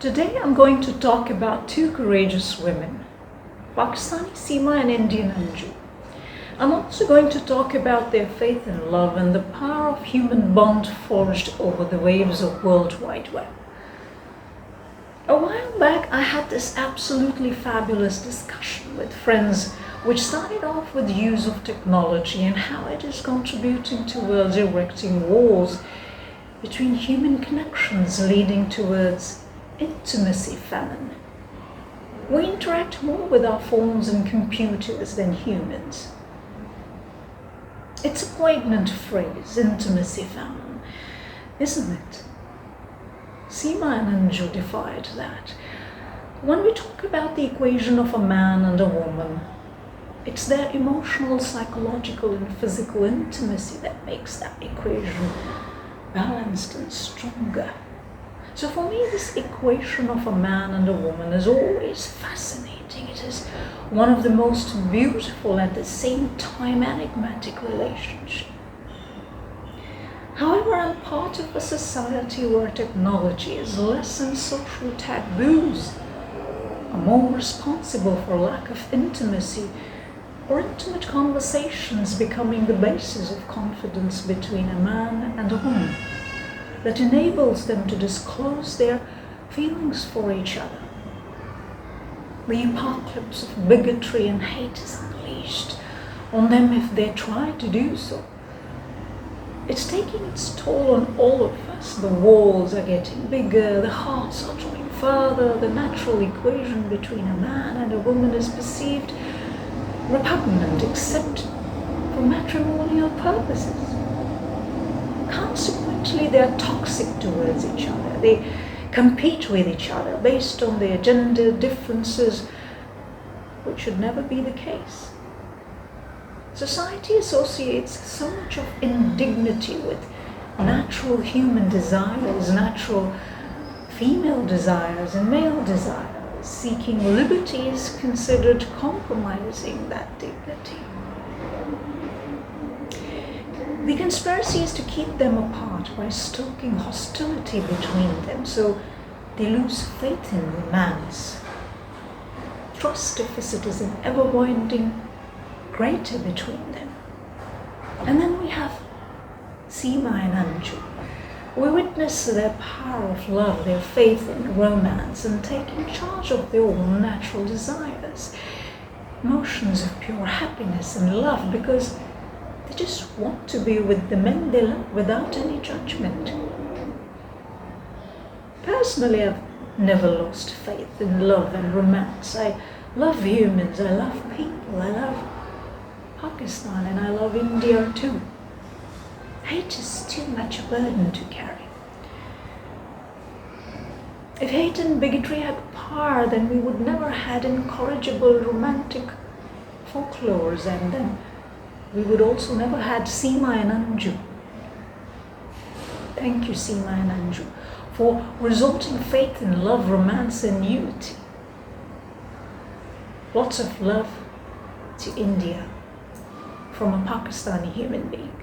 Today I'm going to talk about two courageous women, Pakistani Seema and Indian Anju. I'm also going to talk about their faith and love and the power of human bond forged over the waves of World Wide Web. A while back I had this absolutely fabulous discussion with friends which started off with the use of technology and how it is contributing towards erecting walls between human connections, leading towards intimacy famine. We interact more with our phones and computers than humans. It's a poignant phrase, intimacy famine, isn't it? Seema and Anju defied that. When we talk about the equation of a man and a woman, it's their emotional, psychological, and physical intimacy that makes that equation balanced and stronger. So for me, this equation of a man and a woman is always fascinating. It is one of the most beautiful, at the same time enigmatic relationship. However, I'm part of a society where technology is less than social taboos, are more responsible for lack of intimacy, or intimate conversations becoming the basis of confidence between a man and a woman that enables them to disclose their feelings for each other. The apocalypse of bigotry and hate is unleashed on them if they try to do so. It's taking its toll on all of us. The walls are getting bigger, the hearts are drawing further, the natural equation between a man and a woman is perceived repugnant except for matrimonial purposes. Consequently, they are toxic towards each other. They compete with each other based on their gender differences, which should never be the case. Society associates so much of indignity with natural human desires, natural female desires and male desires. Seeking liberty is considered compromising that dignity. The conspiracy is to keep them apart by stoking hostility between them, so they lose faith in romance. Trust deficit is an ever-winding greater between them. And then we have Seema and Anju. We witness their power of love, their faith in romance, and taking charge of their own natural desires, emotions of pure happiness and love, because they just want to be with the men they love without any judgment. Personally, I've never lost faith in love and romance. I love humans, I love people, I love Pakistan, and I love India too. Hate is too much a burden to carry. If hate and bigotry had power, then we would never had incorrigible romantic folklores, and then we would also never had Seema and Anju. Thank you, Seema and Anju, for resulting faith in love, romance, and unity. Lots of love to India from a Pakistani human being.